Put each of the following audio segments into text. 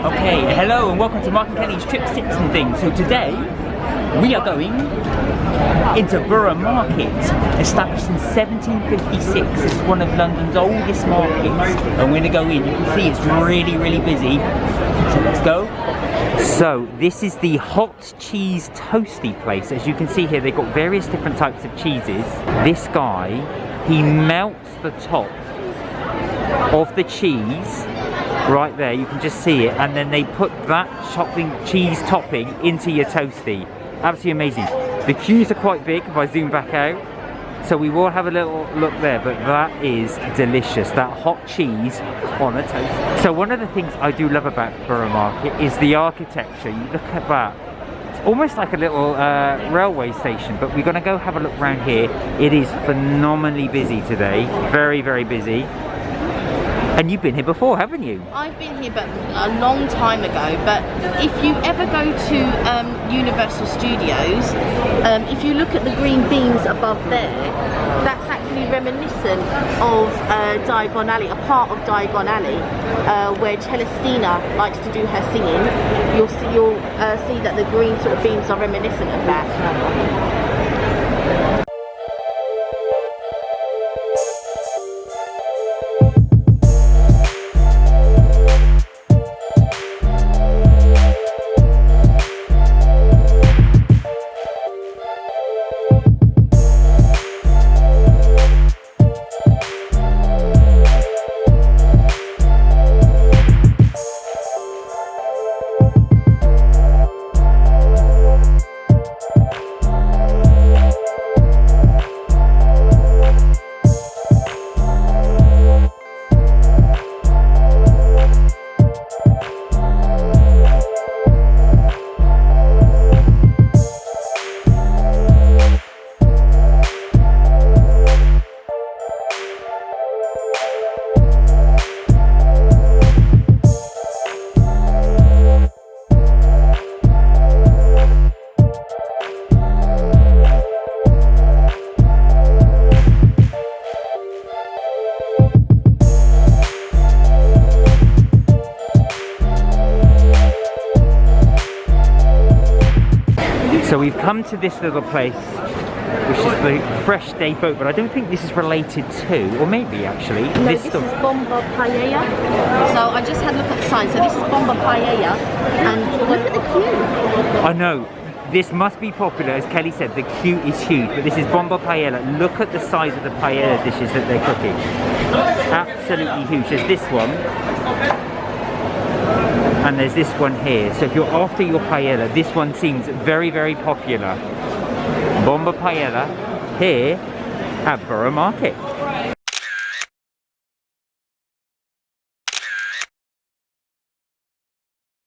Okay, hello and welcome to Mark and Kelly's Trip Tips and Things. So today we are going into Borough Market, established in 1756. It's one of London's oldest markets, and we're going to go in. You can see it's really, really busy. So let's go. So this is the hot cheese toasty place. As you can see here, they've got various different types of cheeses. This guy, he melts the top of the cheese right there, you can just see it, and then they put that cheese topping into your toasty. Absolutely amazing. The queues are quite big if I zoom back out, so we will have a little look there, but that is delicious, that hot cheese on a toast. So one of the things I do love about Borough Market is the architecture. You look at that, it's almost like a little railway station, but we're going to go have a look around here. It is phenomenally busy today, very, very busy. And you've been here before, haven't you? I've been here but a long time ago, but if you ever go to Universal Studios, if you look at the green beams above there, that's actually reminiscent of Diagon Alley, a part of Diagon Alley, where Celestina likes to do her singing. You'll see that the green sort of beams are reminiscent of that. So we've come to this little place, which is the Fresh Day Boat, but I don't think this is related to, or maybe actually. No, this is Bomba Paella. So I just had a look at the sign. So this is Bomba Paella, and look at the queue. I know, this must be popular. As Kelly said, the queue is huge, but this is Bomba Paella. Look at the size of the paella dishes that they're cooking. Absolutely huge. There's this one. And there's this one here. So if you're after your paella, this one seems very, very popular. Bomba Paella here at Borough Market.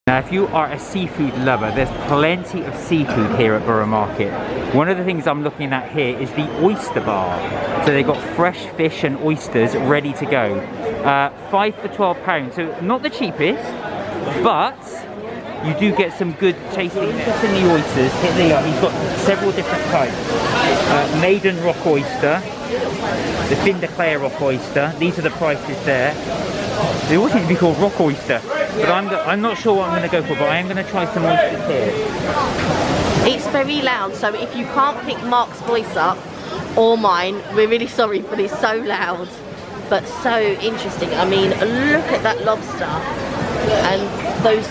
Now if you are a seafood lover, there's plenty of seafood here at Borough Market. One of the things I'm looking at here is the oyster bar. So they've got fresh fish and oysters ready to go. 5 for £12, so not the cheapest, but you do get some good tasting. Just in the oysters, here they are. He's got several different types. Maiden rock oyster, the fin de clare rock oyster. These are the prices there. They all seem to be called rock oyster, but I'm not sure what I'm going to go for, but I am going to try some oysters here. It's very loud, so if you can't pick Mark's voice up, or mine, we're really sorry, but it's so loud, but so interesting. I mean, look at that lobster. And those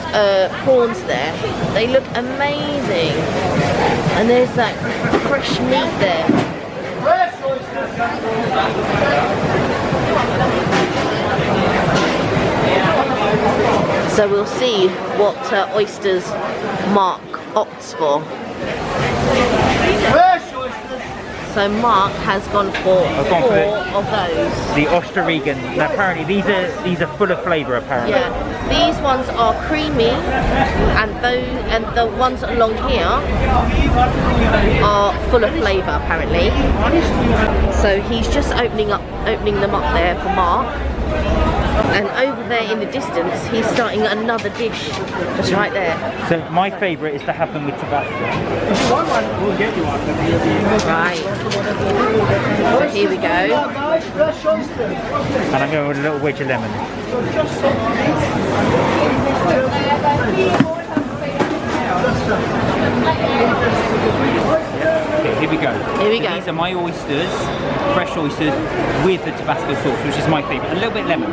prawns there, they look amazing. And there's that fresh meat there. So we'll see what oysters Mark opts for. So Mark has gone for 4 of those. The Osterrigen. Apparently these are full of flavour apparently. Yeah. These ones are creamy, and the ones along here are full of flavour apparently. So he's just opening them up there for Mark. And over there in the distance, he's starting another dish. Just right there. So my favourite is to have them with Tabasco. Right. So here we go. And I'm going with a little wedge of lemon. we So go. these are my oysters, fresh oysters with the Tabasco sauce, which is my favourite. A little bit lemon.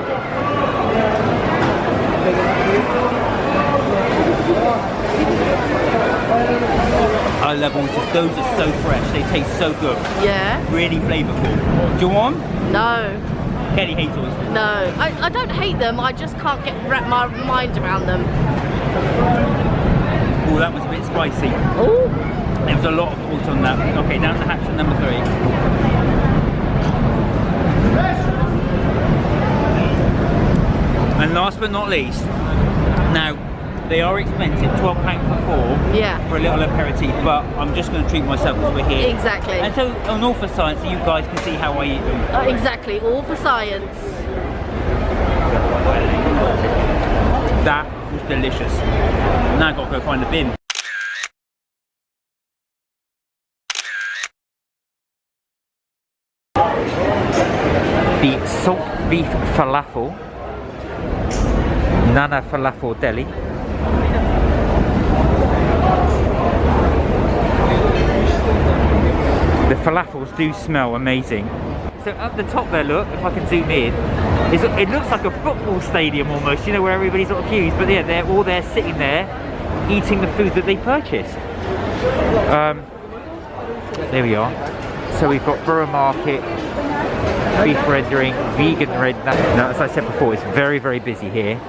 I love oysters. Those are so fresh. They taste so good. Yeah. Really flavourful. Do you want? No. Kelly hates oysters. No. I don't hate them. I just can't wrap my mind around them. Oh, that was a bit spicy. Oh. There was a lot of oils on that. Okay, down to hatch for number 3. And last but not least, now they are expensive, £12 for 4 Yeah. for a little aperitif, but I'm just going to treat myself because we're here. Exactly. And so, on all for science, so you guys can see how I eat them. Exactly. All for science. That was delicious. Now I've got to go find a bin. The salt beef falafel, Nana Falafel Deli. The falafels do smell amazing. So at the top there, look, if I can zoom in, it looks like a football stadium almost, you know, where everybody's sort of queues, but yeah, they're all there sitting there eating the food that they purchased. There we are. So we've got Borough Market, beef rendering, vegan red. Now, as I said before, it's very, very busy here.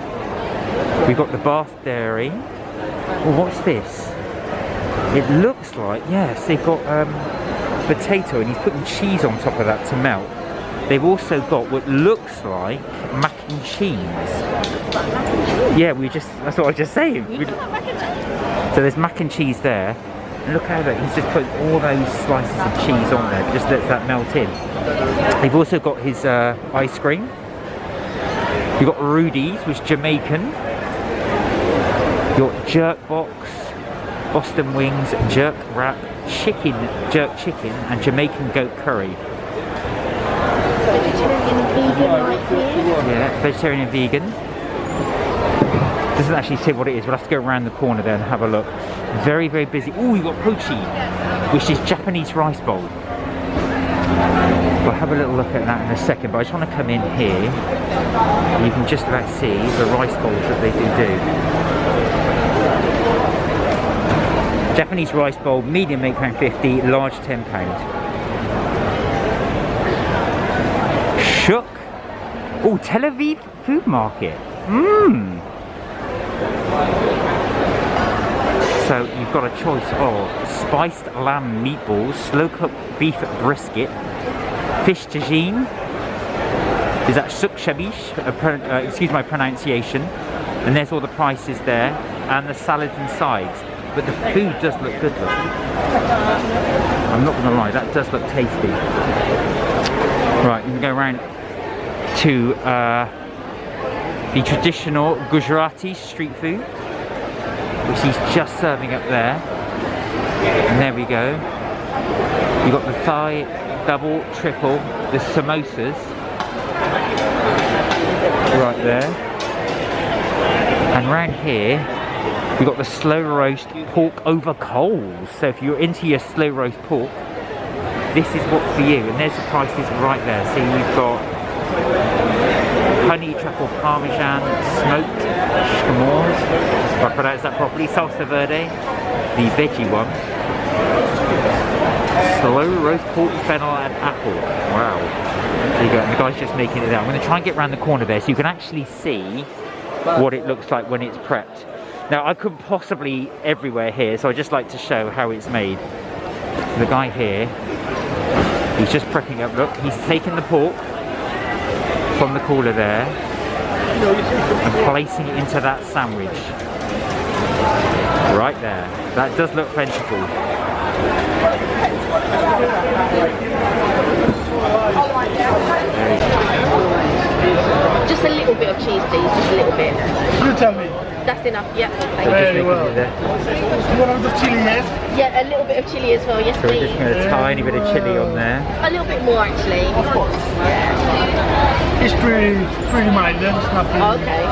We've got the Bath Dairy. Well, what's this? It looks like, yes, they've got potato and he's putting cheese on top of that to melt. They've also got what looks like mac and cheese. Yeah, that's what I was just saying. So there's mac and cheese there. And look how that he's just put all those slices of cheese on there, just lets that melt in. They've also got his ice cream. You've got Rudy's, which is Jamaican. You've got jerk box, Boston wings, jerk wrap, jerk chicken, and Jamaican goat curry. Vegetarian vegan right here. Yeah, vegetarian and vegan. Doesn't actually say what it is. We'll have to go around the corner there and have a look. Very, very busy. Oh, you've got pochi, which is Japanese rice bowl. We'll have a little look at that in a second, but I just want to come in here. You can just about see the rice bowls that they do. Japanese rice bowl, medium £8.50, large £10. Shook. Oh, Tel Aviv food market. Mmm. So you've got a choice of spiced lamb meatballs, slow-cooked beef brisket, fish tagine. Is that shuk shabish? Excuse my pronunciation. And there's all the prices there, and the salads and sides. But the food does look good, look. I'm not going to lie, that does look tasty. Right, we can go around to the traditional Gujarati street food, which he's just serving up there. And there we go. You've got the thigh, double, triple, the samosas. Right there. And round here, we've got the slow roast pork over coals. So if you're into your slow roast pork, this is what for you. And there's the prices right there. So you've got honey truffle parmesan, smoked schmores, if I pronounce that properly, salsa verde, the veggie one, slow roast pork, fennel and apple. Wow. There you go, and the guy's just making it there. I'm going to try and get around the corner there so you can actually see what it looks like when it's prepped. Now, I couldn't possibly eat everywhere here, so I just like to show how it's made. The guy here, he's just prepping up. Look, he's taking the pork from the cooler there and placing it into that sandwich. Right there. That does look plentiful. Just a little bit of cheese, please. Just a little bit. You tell me. That's enough. Yep. Thank you. Very well. There. You want a bit of chili, yes? Yeah, a little bit of chili as well. Yes, So we're please. just going to a tiny bit of chilli on there. A little bit more, actually. Of course. Yeah. It's pretty mild, there's nothing. Okay.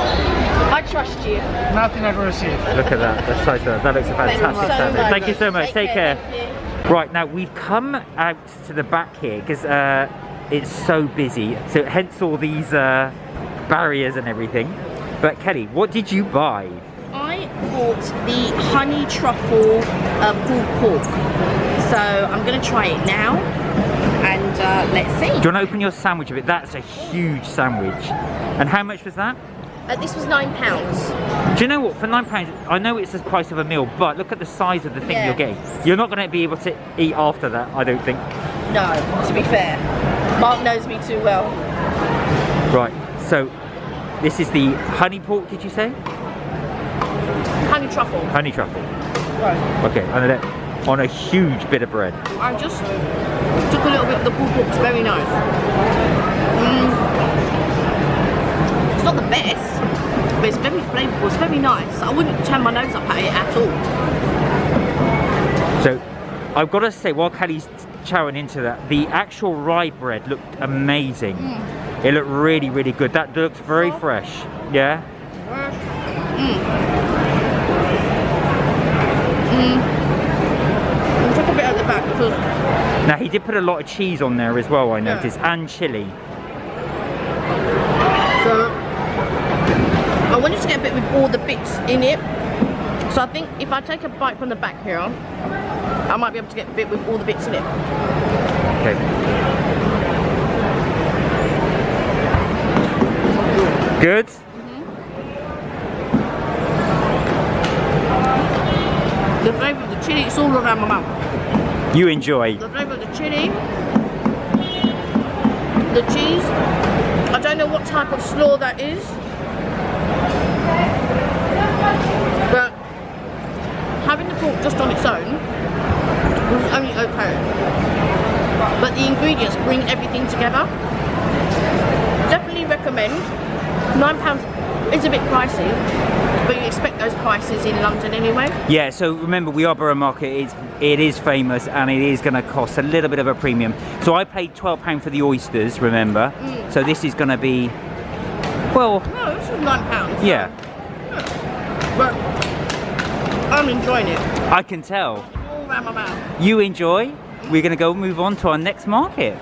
I trust you. Nothing aggressive. Look at that. That's so good. That looks a fantastic so sandwich. much. Thank you so much. Take care. Thank you. Right, now we've come out to the back here because it's so busy. So hence all these barriers and everything. But Kelly, what did you buy? I bought the honey truffle pulled pork. So I'm going to try it now. And let's see. Do you want to open your sandwich a bit? That's a huge sandwich. And how much was that? This was £9. Do you know what? For £9, I know it's the price of a meal, but look at the size of the thing you're getting. You're not going to be able to eat after that, I don't think. No, to be fair. Mark knows me too well. Right, so this is the honey pork, did you say? Honey truffle. Honey truffle. Right. Okay, on a huge bit of bread. I just took a little bit of the pulled pork. It's very nice. It's not the best, but it's very flavourful. It's very nice. I wouldn't turn my nose up at it at all. So, I've got to say, while Kelly's chowing into that, the actual rye bread looked amazing. It looked really, really good. That looked very fresh. Yeah? I'll take a bit at the back because... Now, he did put a lot of cheese on there as well, I noticed, and chilli. So, I wanted to get a bit with all the bits in it. So I think if I take a bite from the back here, I might be able to get a bit with all the bits in it. Okay. Good? The flavour of the chilli, it's all around my mouth. You enjoy. The flavour of the chilli, the cheese. I don't know what type of slaw that is, but having the pork just on its own was only okay. But the ingredients bring everything together. Definitely recommend. £9 is a bit pricey, but you expect those prices in London anyway. Yeah, so remember, we are Borough Market. It is famous, and it is going to cost a little bit of a premium. So I paid £12 for the oysters, remember? So this is going to be, well... No, this is £9. So, yeah. But I'm enjoying it. I can tell. All around my mouth. You enjoy. We're going to go move on to our next market.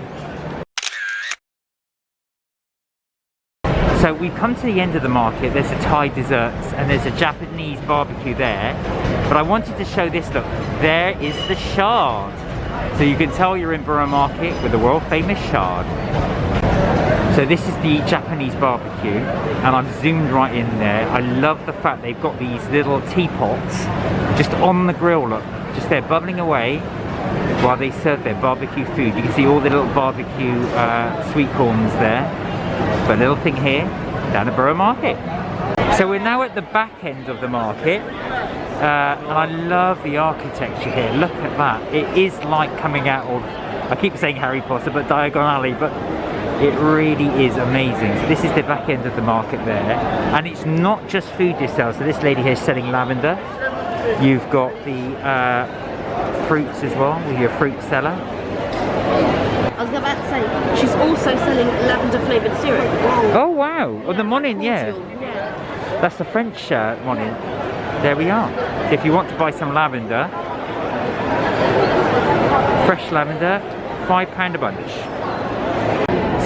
So we've come to the end of the market. There's the Thai desserts and there's a Japanese barbecue there. But I wanted to show this, look. There is the shard. So you can tell you're in Borough Market with the world famous shard. So this is the Japanese barbecue and I've zoomed right in there. I love the fact they've got these little teapots just on the grill, look. Just there bubbling away while they serve their barbecue food. You can see all the little barbecue sweet corns there. But a little thing here, down at Borough Market. So we're now at the back end of the market. And I love the architecture here. Look at that. It is like coming out of, I keep saying Harry Potter, but Diagon Alley, but it really is amazing. So this is the back end of the market there. And it's not just food they sell. So this lady here is selling lavender. You've got the fruits as well, with your fruit seller. I was about to say, she's also selling lavender flavoured syrup. Oh wow, yeah, the Monin, yeah. That's the French Monin. There we are. So if you want to buy some lavender, fresh lavender, £5 a bunch.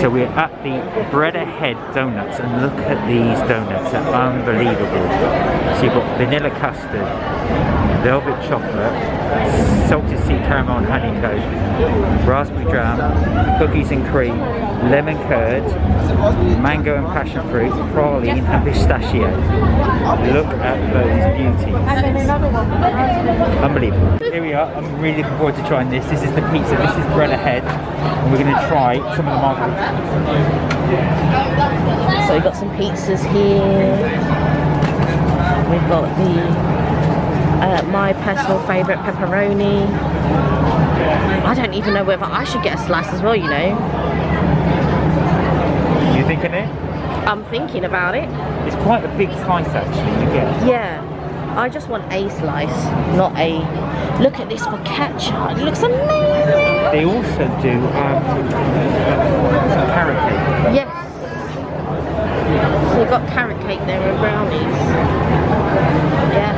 So we're at the Bread Ahead donuts and look at these donuts, they're unbelievable. So you've got vanilla custard, velvet chocolate, salted sea caramel and honeycomb, raspberry jam, cookies and cream, lemon curd, mango and passion fruit, praline and pistachio. Look at those beauties. Unbelievable. Here we are. I'm really looking forward to trying this. This is the pizza. This is Bread Ahead. And we're going to try some of the margaritas. So we've got some pizzas here. We've got the my personal favourite pepperoni. I don't even know whether I should get a slice as well, you know. You thinking it? I'm thinking about it. It's quite a big slice actually, you get. Yeah. I just want a slice, not a... Look at this focaccia. It looks amazing. They also do some carrot cake. Yes. So we've got carrot cake there and brownies. Yeah.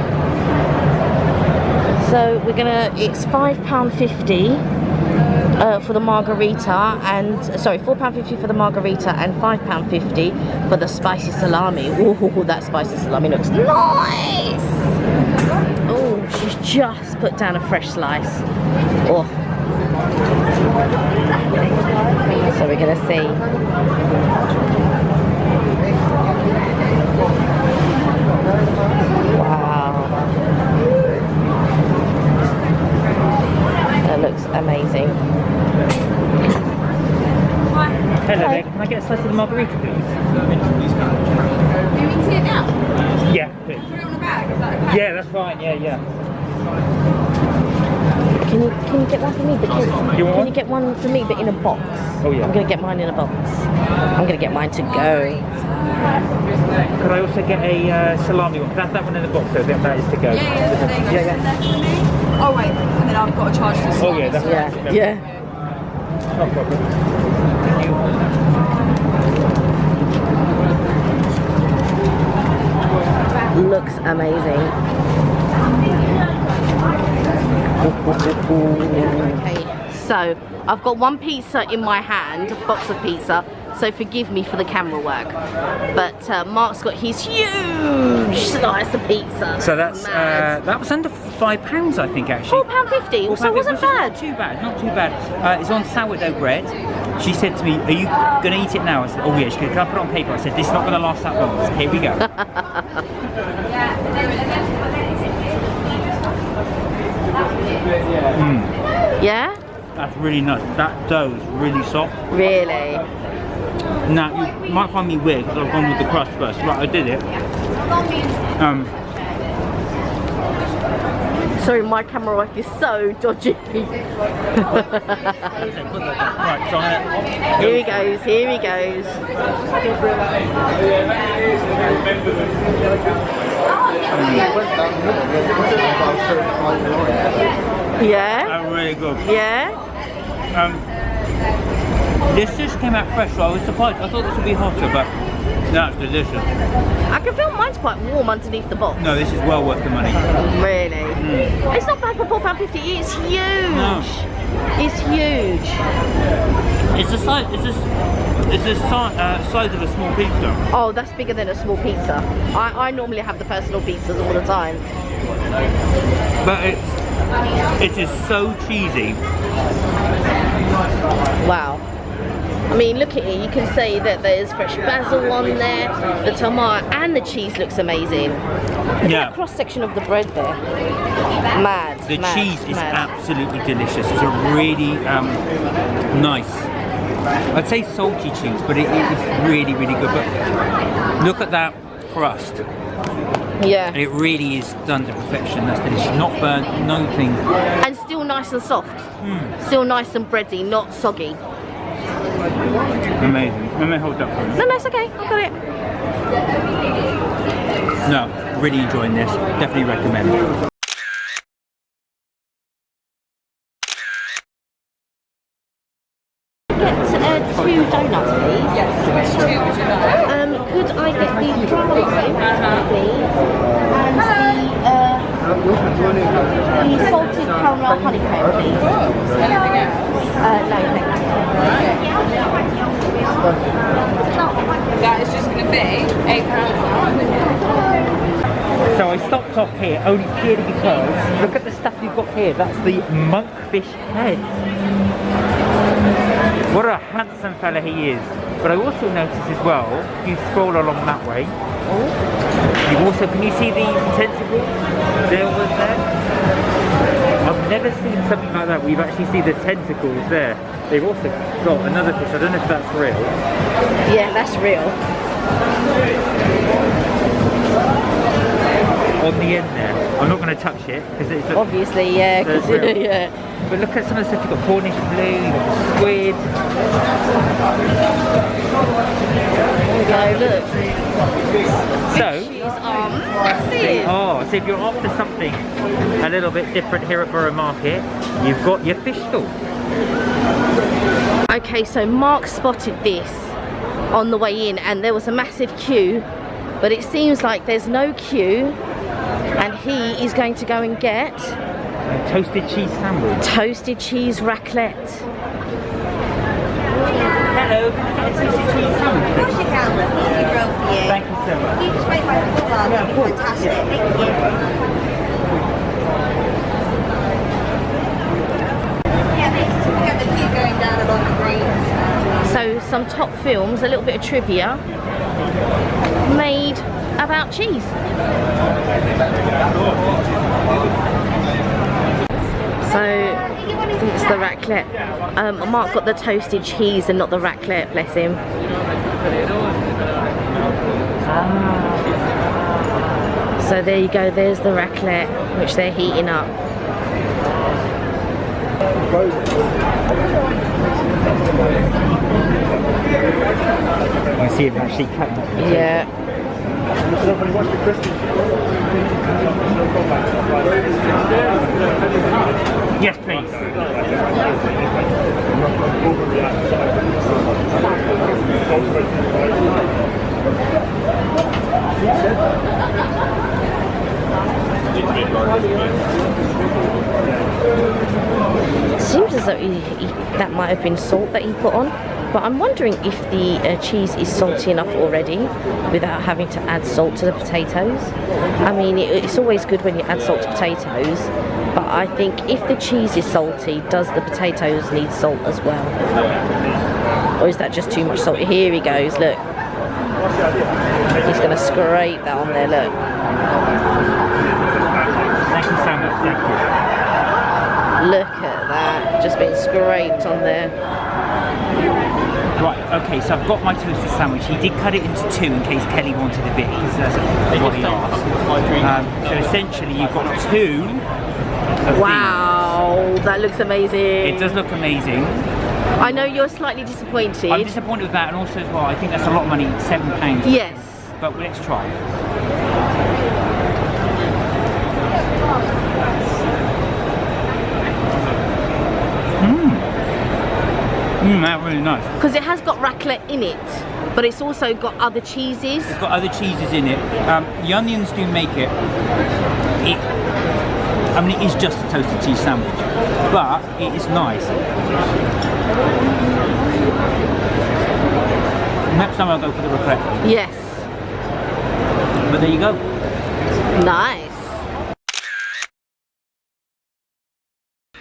So it's £5.50 for the margarita, and sorry, £4.50 for the margarita and £5.50 for the spicy salami. Ooh, that spicy salami looks nice. Oh, she's just put down a fresh slice. Oh. So we're gonna see. Wow. That looks amazing. Hello there, can I get a slice of the margarita, please? You can see it now? Yeah, please. Put it on a bag, is that okay? Yeah, that's fine, yeah. Can you get one for me? Because You want can you get one for me, but in a box? Oh, yeah. I'm gonna get mine in a box. I'm gonna get mine to go. Could I also get a salami one? That's that one in the box, so I think that is to go. Yeah, there you go. Yeah. Send that to me. Oh wait, and then I've got to charge for the Oh yeah, that's right. Yeah. No problem. Looks amazing. Okay, so I've got one pizza in my hand, a box of pizza, so forgive me for the camera work. But Mark's got his huge slice of pizza. So that's that was under £5, I think, actually. £4.50, so it wasn't bad. Not too bad. It's on sourdough bread. She said to me, "Are you gonna eat it now?" I said, "Oh yeah." She goes, "Can I put it on paper?" I said, "This is not gonna last that long." I said, "Here we go." Yeah? That's really nice. That dough is really soft. Really? Now you might find me weird because I've gone with the crust first. Right, I did it. Sorry, my camera work is so dodgy. Right, so Here he goes, here he goes. Yeah? that's really good. Yeah? This just came out fresh, so I was surprised. I thought this would be hotter, but that's delicious. I can feel mine's quite warm underneath the box. No, this is well worth the money. Really? It's not bad for £4.50, it's huge! No. It's huge. It's the size. It's the size of a small pizza. Oh, that's bigger than a small pizza. I normally have the personal pizzas all the time. But it is so cheesy. Wow. I mean, look at it. You can see that there's fresh basil on there, the tomato, and the cheese looks amazing. Look Yeah. at the cross section of the bread there. Mad. The mad, cheese is mad. absolutely delicious. It's a really nice, I'd say salty cheese, but it is really, really good. But look at that crust. Yeah. It really is done to perfection. That's delicious. Not burnt, nothing. And still nice and soft. Still nice and bready, not soggy. Amazing. Let me hold that for you. No, it's okay. I've got it. No, really enjoying this. Definitely recommend it. Get 2 donuts, please. Yes. Which two would you like? Could I get the strawberry please? And the salted caramel honeycomb, please? Anything else? No, thank you. That is just going to be £8. So I stopped off here only purely because look at the stuff you've got here. That's the monkfish head. What a handsome fella he is. But I also noticed as well, if you scroll along that way, you've also, can you see the tentacle there was there? I've never seen something like that where you actually see the tentacles there. They've also got another fish, I don't know if that's real. Yeah, that's real. On the end there. I'm not going to touch it because it's Obviously, yeah. 'Cause real. yeah. But look at some of the stuff. You've got Cornish blue, you've got squid. There we go, look. So, These are massive. so if you're after something a little bit different here at Borough Market, you've got your fish stall. Okay, so Mark spotted this on the way in and there was a massive queue, but it seems like there's no queue and he is going to go and get A toasted cheese sandwich. Toasted cheese raclette. Hello, can I get a toasted cheese sandwich? Of course you can. Easy grill for you. Thank you so much. You just make my card. Yeah, of course. Fantastic. Thank you. Yeah, we have the queue going down along the greens. So some top films, a little bit of trivia made about cheese. So it's the raclette. Mark got the toasted cheese and not the raclette, bless him. So there you go, there's the raclette which they're heating up. I see it actually cut. Yeah. Yes, please. Seems as though that might have been salt that he put on, but I'm wondering if the cheese is salty enough already without having to add salt to the potatoes. I mean, it's always good when you add salt to potatoes, but I think if the cheese is salty, does the potatoes need salt as well? Or is that just too much salt? Here he goes, look. He's going to scrape that on there, look. Thank you so much, thank you. Look at that, just been scraped on there. Right, okay, so I've got my toasted sandwich. He did cut it into two in case Kelly wanted a bit, because that's what he asked. So essentially you've got two of Wow, that looks amazing. these. It does look amazing. I know you're slightly disappointed. I'm disappointed with that, and also as well, I think that's a lot of money, £7. Yes. But let's try. That's really nice. Because it has got raclette in it, but it's also got other cheeses. It's got other cheeses in it. The onions do make it. I mean, it is just a toasted cheese sandwich, but it is nice. Next time I'll go for the raclette. Yes. But there you go. Nice.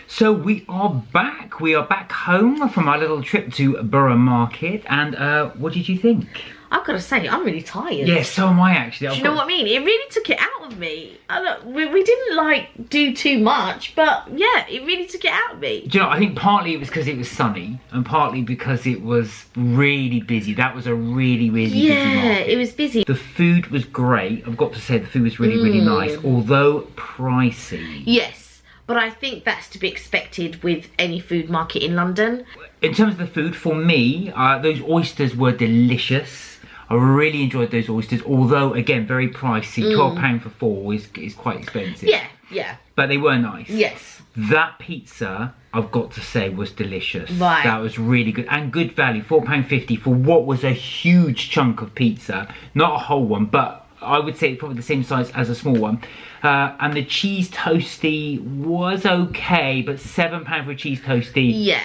So we are back. We are back home from our little trip to Borough Market. And what did you think? I've got to say, I'm really tired. Yeah, so am I actually. Do you know what I mean? It really took it out of me. We didn't like do too much, but yeah, it really took it out of me. Do you know, I think partly it was because it was sunny and partly because it was really busy. That was a really busy market. Yeah, it was busy. The food was great. I've got to say the food was really nice, although pricey. Yes, but I think that's to be expected with any food market in London. In terms of the food, for me, those oysters were delicious. I really enjoyed those oysters, although again very pricey. £12 for four is quite expensive. Yeah. But they were nice. Yes. That pizza, I've got to say, was delicious. Right. That was really good and good value. £4.50 for what was a huge chunk of pizza, not a whole one, but I would say it's probably the same size as a small one. And the cheese toasty was okay, but £7 for a cheese toasty. Yeah.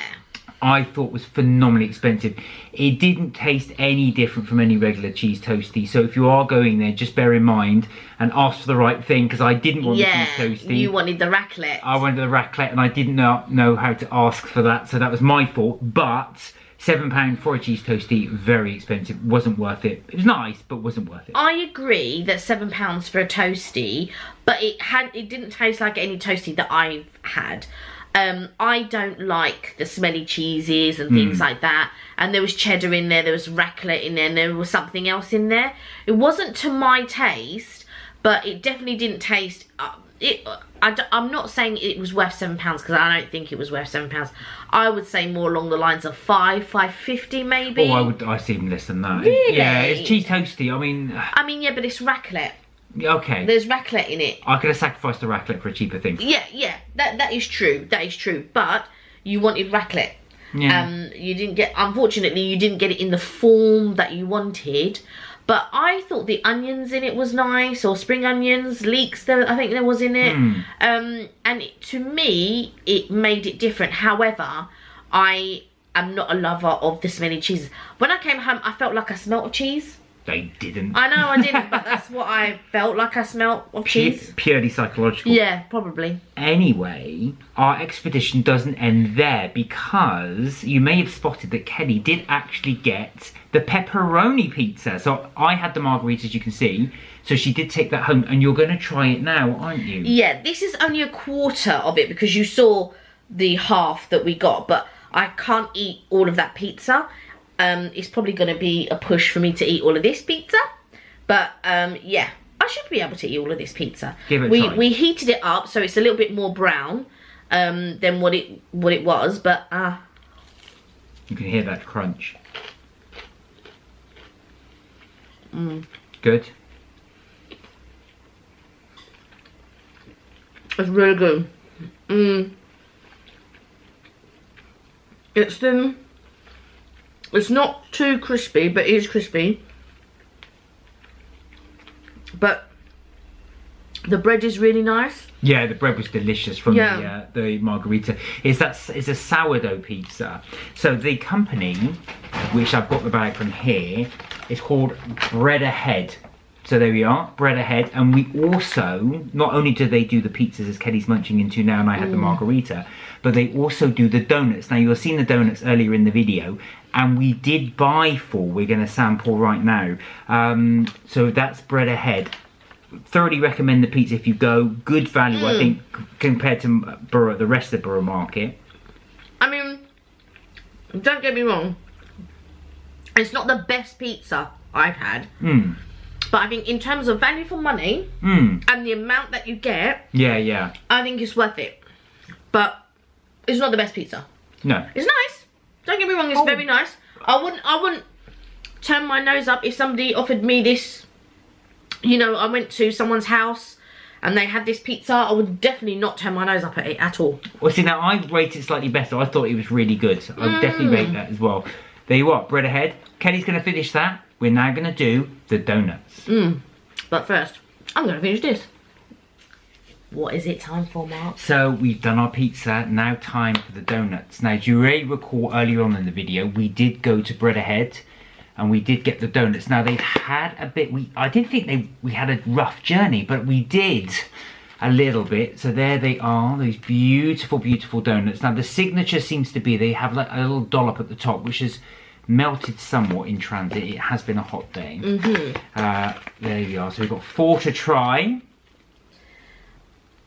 I thought was phenomenally expensive. It didn't taste any different from any regular cheese toasty. So if you are going there, just bear in mind and ask for the right thing, because I didn't want the cheese toasty. You wanted the raclette. I wanted the raclette and I didn't know how to ask for that. So that was my fault. But £7 for a cheese toasty, very expensive. Wasn't worth it. It was nice, but wasn't worth it. I agree that £7 for a toasty, but it didn't taste like any toasty that I've had. I don't like the smelly cheeses and things like that. And there was cheddar in there, there was raclette in there, and there was something else in there. It wasn't to my taste, but it definitely didn't taste... I'm not saying it was worth £7 because I don't think it was worth £7. I would say more along the lines of £5.50 maybe. Oh, I see even less than that. Really? Yeah, it's cheese toasty. I mean, yeah, but it's raclette. Okay. There's raclette in it. I could have sacrificed the raclette for a cheaper thing. Yeah, that is true. That is true. But you wanted raclette. Yeah. You didn't get, unfortunately, you didn't get it in the form that you wanted. But I thought the onions in it was nice, or spring onions, leeks, I think there was in it. And to me, it made it different. However, I am not a lover of the smelly cheeses. When I came home, I felt like I smelt of cheese. They didn't. I know I didn't, but that's what I felt like I smelt of cheese. Purely psychological. Yeah, probably. Anyway, our expedition doesn't end there, because you may have spotted that Kelly did actually get the pepperoni pizza. So I had the margaritas, as you can see. So she did take that home, and you're going to try it now, aren't you? Yeah, this is only a quarter of it, because you saw the half that we got, but I can't eat all of that pizza. It's probably going to be a push for me to eat all of this pizza. But, yeah, I should be able to eat all of this pizza. Give it a try. We heated it up, so it's a little bit more brown than what it was. But, you can hear that crunch. Good. It's really good. It's thin. It's not too crispy, but it is crispy. But the bread is really nice. Yeah, the bread was delicious from the margarita. It's a sourdough pizza. So the company, which I've got the bag from here, is called Bread Ahead. So there we are, Bread Ahead. And we also, not only do they do the pizzas as Kelly's munching into now, and I had the margarita, but they also do the donuts. Now, you'll have seen the donuts earlier in the video, and we did buy 4. We're going to sample right now. So that's Bread Ahead. Thoroughly recommend the pizza if you go. Good value, I think, compared to the rest of the Borough Market. I mean, don't get me wrong. It's not the best pizza I've had. But I think in terms of value for money and the amount that you get, I think it's worth it. But it's not the best pizza. No. It's nice. Don't get me wrong, it's very nice. I wouldn't turn my nose up if somebody offered me this. You know, I went to someone's house and they had this pizza. I would definitely not turn my nose up at it at all. Well, see, now I rate it slightly better. I thought it was really good. I would definitely rate that as well. There you are, Bread Ahead. Kelly's going to finish that. We're now going to do the donuts. But first, I'm going to finish this. What is it time for, Mark? So we've done our pizza, now time for the donuts. Now, do you really recall earlier on in the video, we did go to Bread Ahead and we did get the donuts. Now, they've had a bit, I didn't think we had a rough journey, but we did a little bit. So there they are, those beautiful, beautiful donuts. Now, the signature seems to be they have like a little dollop at the top, which is melted somewhat in transit. It has been a hot day. There you are. So we've got 4 to try.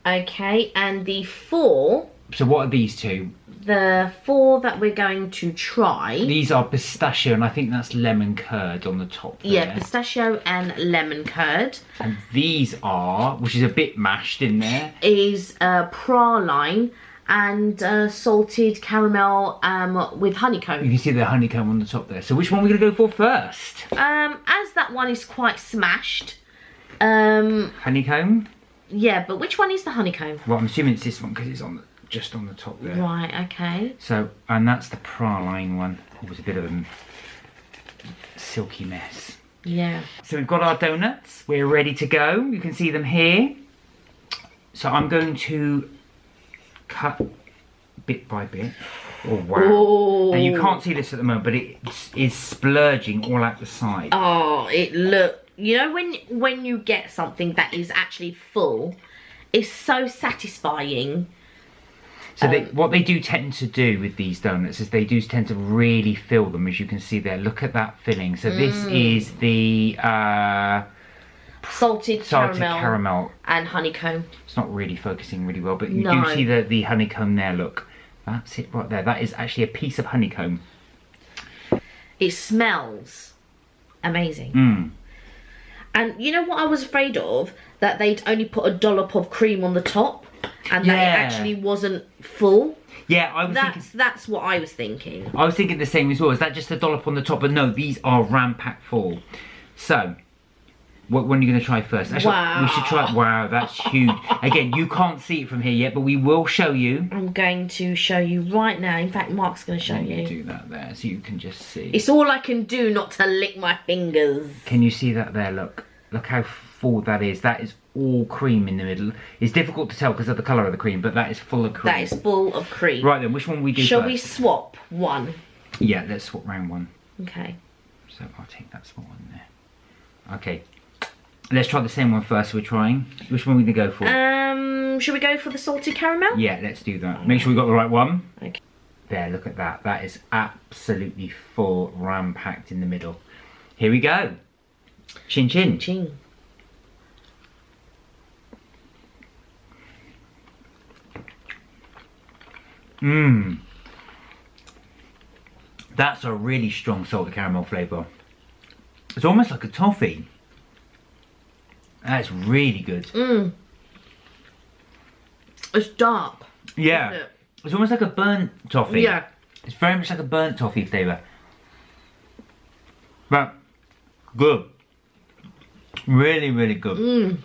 Okay, and the 4. So what are these 2? The 4 that we're going to try. These are pistachio, and I think that's lemon curd on the top there. Yeah, pistachio and lemon curd. And these are, which is a bit mashed in there, is praline and salted caramel with honeycomb. You can see the honeycomb on the top there. So which one are we going to go for first? As that one is quite smashed. Honeycomb? Yeah, but which one is the honeycomb? Well, I'm assuming it's this one because it's on just on the top there. Right, okay. So, and that's the praline one. It was a bit of a silky mess. Yeah. So we've got our donuts. We're ready to go. You can see them here. So I'm going to cut bit by bit. Oh, wow. Ooh. And you can't see this at the moment, but it is splurging all out the side. Oh, you know when you get something that is actually full, it's so satisfying. So what they do tend to do with these donuts is they do tend to really fill them, as you can see there. Look at that filling. So this is the salted caramel and honeycomb. It's not really focusing really well, but you do see the honeycomb there. Look, that's it right there. That is actually a piece of honeycomb. It smells amazing. And you know what I was afraid of? That they'd only put a dollop of cream on the top and that it actually wasn't full. Yeah, I was thinking... That's what I was thinking. I was thinking the same as well. Is that just a dollop on the top? But no, these are ram-packed full. So, What one are you going to try first? Actually, Wow. we should try. Wow, that's huge. Again, you can't see it from here yet, but we will show you. I'm going to show you right now. In fact, Mark's going to show Let me you. do that there, so you can just see. It's all I can do not to lick my fingers. Can you see that there? Look how full that is. That is all cream in the middle. It's difficult to tell because of the colour of the cream, but that is full of cream. That is full of cream. Right then, which one we do Shall first? we swap one? Yeah, let's swap round one. Okay. So I'll take that small one there. Okay. Let's try the same one first. We're trying. Which one are we going to go for? Should we go for the salted caramel? Yeah, let's do that. Make sure we got the right one. Okay. There, look at that. That is absolutely full, ram-packed in the middle. Here we go. Chin chin. Ching. Mmm. That's a really strong salted caramel flavour. It's almost like a toffee. That's really good. Mmm. It's dark. Yeah. Isn't it? It's almost like a burnt toffee. Yeah. It's very much like a burnt toffee flavour. But good. Really, really good. Mmm.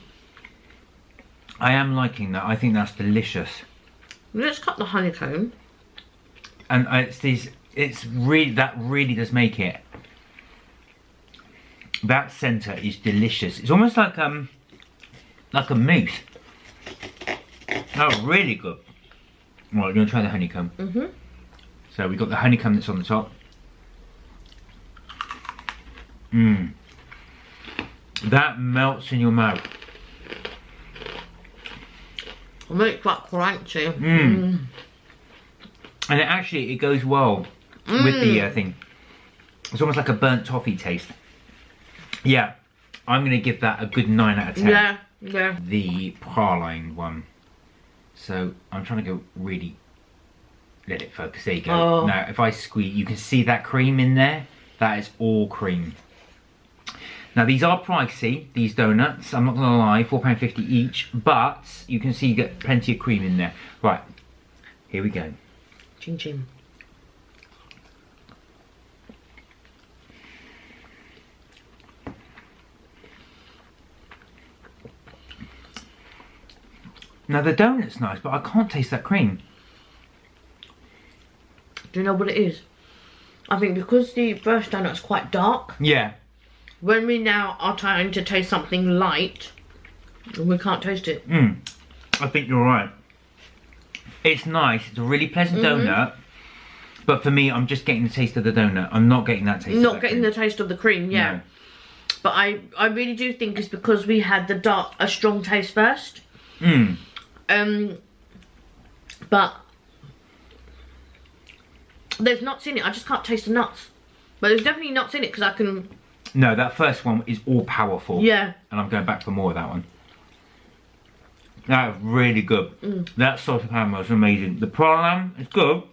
I am liking that. I think that's delicious. Let's cut the honeycomb. And it's really, that really does make it. That centre is delicious. It's almost like a mousse. Oh, really good. Right, we're going to try the honeycomb. Mm-hmm. So we've got the honeycomb that's on the top. Mmm. That melts in your mouth. I'll make that crunchy. Mmm. And it goes well with the thing. It's almost like a burnt toffee taste. Yeah, I'm going to give that a good 9 out of 10. Yeah, yeah. The praline one. So I'm trying to go really, let it focus. There you go. Oh. Now if I squeeze, you can see that cream in there. That is all cream. Now these are pricey, these donuts. I'm not going to lie, £4.50 each. But you can see you get plenty of cream in there. Right, here we go. Chin chin. Now the donut's nice, but I can't taste that cream. Do you know what it is? I think because the first donut's quite dark, Yeah. when we now are trying to taste something light, we can't taste it. I think you're right. It's nice. It's a really pleasant donut. But for me, I'm just getting the taste of the donut. I'm not getting that taste. Not getting the taste of the cream, yeah. No. But I really do think it's because we had a strong taste first. But there's nuts in it. I just can't taste the nuts. But there's definitely nuts in it because I can. No, that first one is all powerful. Yeah. And I'm going back for more of that one. That is really good. That salted caramel is amazing. The praline is good,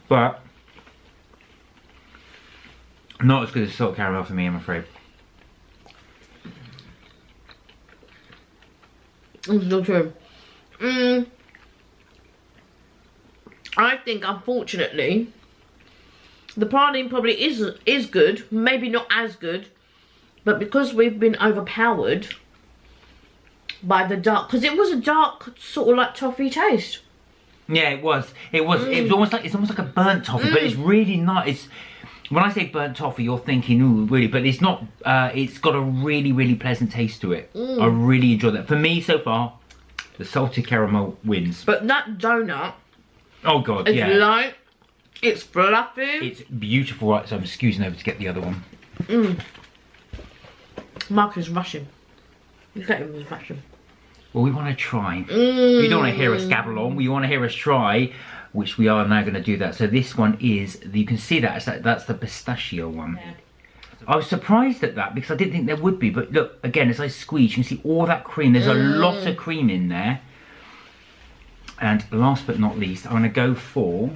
but not as good as salted caramel for me, I'm afraid. It's still true. I think, unfortunately, the praline probably is good. Maybe not as good, but because we've been overpowered by the dark, because it was a dark sort of like toffee taste. Yeah, it was. It was almost like a burnt toffee, but it's really not. It's when I say burnt toffee, you're thinking, ooh, really, but it's not. It's got a really, really pleasant taste to it. I really enjoy that. For me, so far, the salted caramel wins. But that donut, Oh god, it's yeah. light, it's fluffy. It's beautiful. Right, so I'm scoozing over to get the other one. Mark is rushing. Look at him, he's rushing. Well, we want to try. You don't want to hear us gabble on. We want to hear us try, which we are now going to do that. So this one is, you can see that, that's the pistachio one. Yeah. I was surprised at that because I didn't think there would be. But look, again, as I squeeze, you can see all that cream. There's a lot of cream in there. And last but not least, I'm going to go for...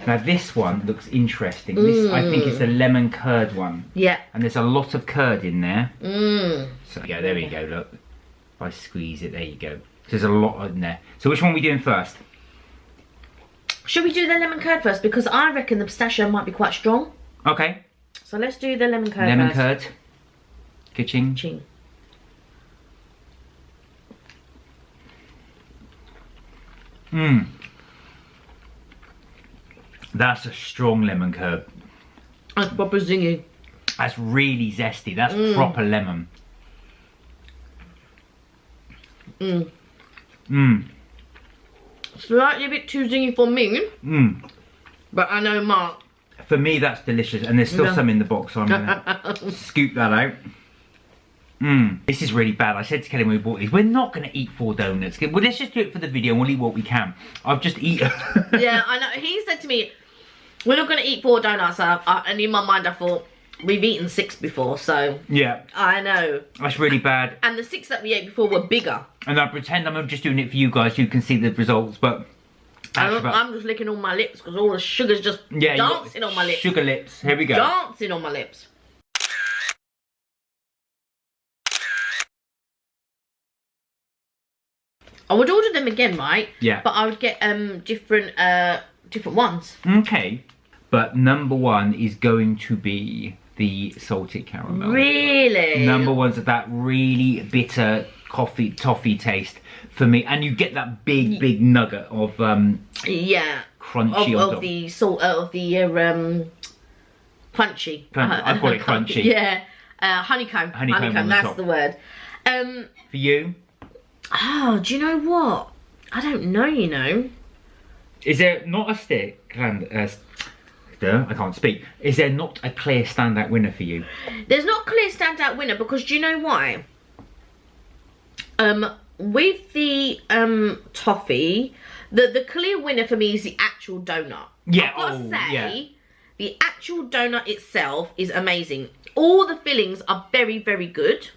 Now this one looks interesting. This, I think, is the lemon curd one. Yeah. And there's a lot of curd in there. So yeah, there we go, look. If I squeeze it, there you go. There's a lot in there. So which one are we doing first? Should we do the lemon curd first? Because I reckon the pistachio might be quite strong. Okay. So let's do the lemon curd Lemon first. curd. Ka-ching. Ching. Mmm. That's a strong lemon curd. That's proper zingy. That's really zesty. That's proper lemon. Slightly a bit too zingy for me. But I know Mark. For me, that's delicious. And there's still some in the box, so I'm gonna scoop that out. This is really bad. I said to Kelly when we bought these, we're not going to eat 4 donuts. Well, let's just do it for the video and we'll eat what we can. I've just eaten. Yeah, I know. He said to me, we're not going to eat 4 donuts. And in my mind, I thought, we've eaten 6 before, so... Yeah. I know. That's really bad. And the 6 that we ate before were bigger. And I pretend I'm just doing it for you guys who can see the results, but... I'm just licking on my lips because all the sugar's just dancing on my lips. Sugar lips. Here we go. Dancing on my lips. I would order them again, right? Yeah. But I would get different ones. Okay. But number 1 is going to be the salted caramel. Really? Number 1's that really bitter toffee taste for me, and you get that big nugget of yeah, crunchy of the salt of the crunchy. I call it crunchy. Yeah, honeycomb. Honeycomb That's top. the word. For you? Oh, do you know what? I don't know. You know, Is there not a I can't speak. Is there not a clear standout winner for you? there's not a clear standout winner because do you know why? With the toffee, the clear winner for me is the actual donut. Yeah, I've got to say, the actual donut itself is amazing. All the fillings are very, very good.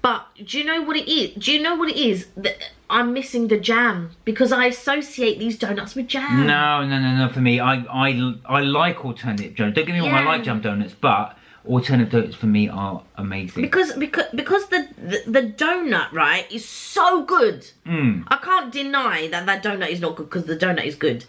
But do you know what it is? Do you know what it is? I'm missing the jam because I associate these donuts with jam. No. For me, I like alternative donuts. Don't get me wrong, I like jam donuts, but alternative donuts for me are amazing. Because the donut, right, is so good. I can't deny that donut is not good because the donut is good.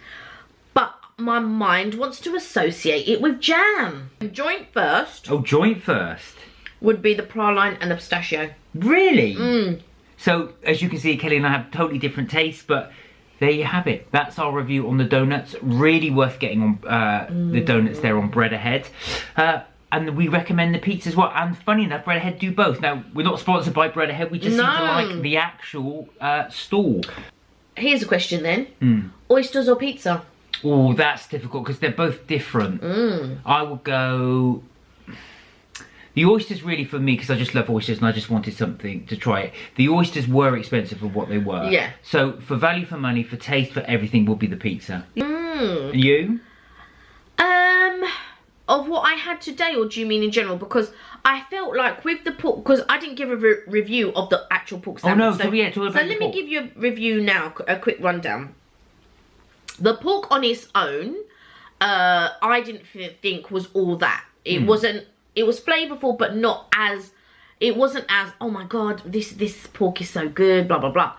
But my mind wants to associate it with jam. Joint first. Oh, joint first. Would be the praline and the pistachio. Really? So, as you can see, Kelly and I have totally different tastes, but there you have it. That's our review on the donuts. Really worth getting on the donuts there on Bread Ahead. And we recommend the pizza as well. And funny enough, Bread Ahead do both. Now, we're not sponsored by Bread Ahead. We just seem to like the actual stall. Here's a question then. Oysters or pizza? Oh, that's difficult because they're both different. I would go... The oysters really for me, because I just love oysters and I just wanted something to try it. The oysters were expensive for what they were. Yeah. So for value for money, for taste, for everything, will be the pizza. And you? Of what I had today, or do you mean in general? Because I felt like with the pork, because I didn't give a review of the actual pork sandwich. Oh no, so let me give you a review now, a quick rundown. The pork on its own, I didn't think was all that. It wasn't. It was flavourful, but not as... It wasn't as, oh my god, this pork is so good, blah, blah, blah.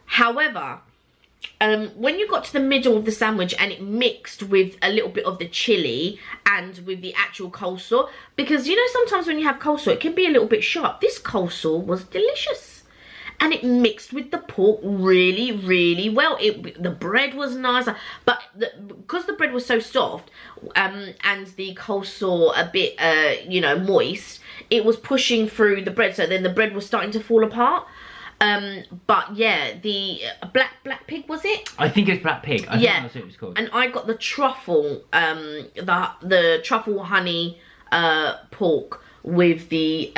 However, when you got to the middle of the sandwich and it mixed with a little bit of the chilli and with the actual coleslaw, because, you know, sometimes when you have coleslaw, it can be a little bit sharp. This coleslaw was delicious. And it mixed with the pork really, really well. The bread was nice, but because the bread was so soft and the coleslaw a bit, you know, moist, it was pushing through the bread. So then the bread was starting to fall apart. But yeah, the black pig, was it? I think it's black pig. I think that's what it was called. And I got the truffle, the truffle honey pork with the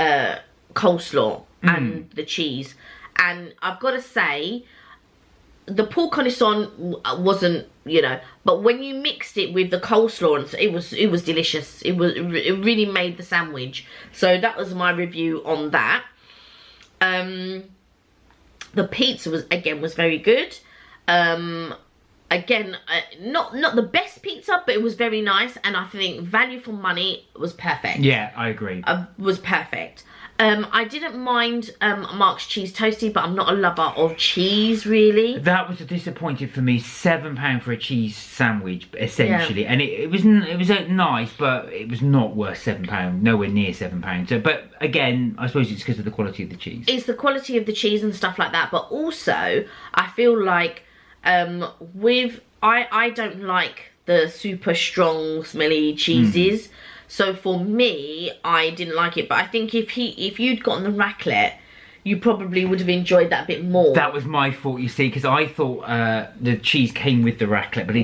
coleslaw and the cheese. And I've got to say, the pork on its own wasn't, you know, but when you mixed it with the coleslaw, it was delicious. It really made the sandwich. So that was my review on that. The pizza was very good. Again, not the best pizza, but it was very nice, and I think value for money was perfect. Yeah, I agree. Was perfect. I didn't mind Mark's cheese toasty, but I'm not a lover of cheese, really. That was a disappointing for me. £7 for a cheese sandwich, essentially, and it was nice, but it was not worth £7. Nowhere near £7. So, but again, I suppose it's because of the quality of the cheese. It's the quality of the cheese and stuff like that, but also I feel like I don't like the super strong smelly cheeses. So for me, I didn't like it. But I think if you'd gotten the raclette, you probably would have enjoyed that a bit more. That was my fault, you see, because I thought the cheese came with the raclette, but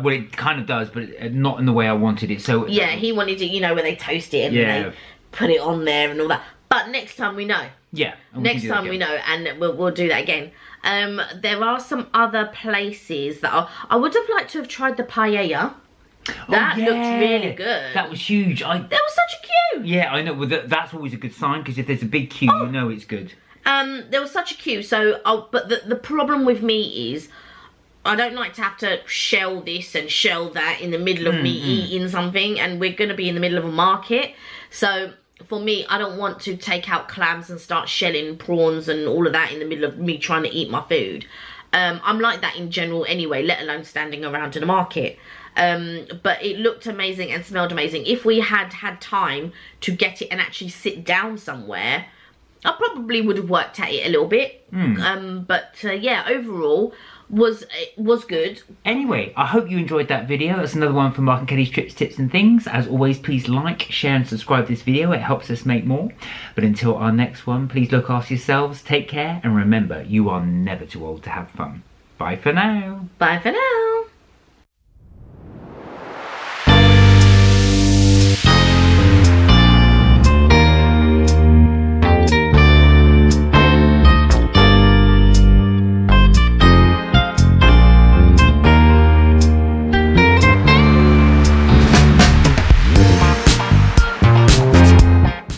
well, it kind of does, but not in the way I wanted it. So yeah, he wanted it, you know, where they toast it and they put it on there and all that. But next time we know. Yeah. Next time we know, and we'll do that again. There are some other places that I would have liked to have tried the paella. That looked really good. That was huge. There was such a queue. Yeah, I know. Well, that's always a good sign, because if there's a big queue, you know it's good. There was such a queue. So, but the problem with me is, I don't like to have to shell this and shell that in the middle of me eating something, and we're going to be in the middle of a market. So for me, I don't want to take out clams and start shelling prawns and all of that in the middle of me trying to eat my food. I'm like that in general anyway, let alone standing around in a market. But it looked amazing and smelled amazing. If we had had time to get it and actually sit down somewhere, I probably would have worked at it a little bit. But yeah, overall was good. Anyway, I hope you enjoyed that video. That's another one from Mark and Kelly's Trips, Tips and Things. As always, please like, share and subscribe to this video. It helps us make more. But until our next one, please look after yourselves, take care, and remember, you are never too old to have fun. Bye for now. Bye for now.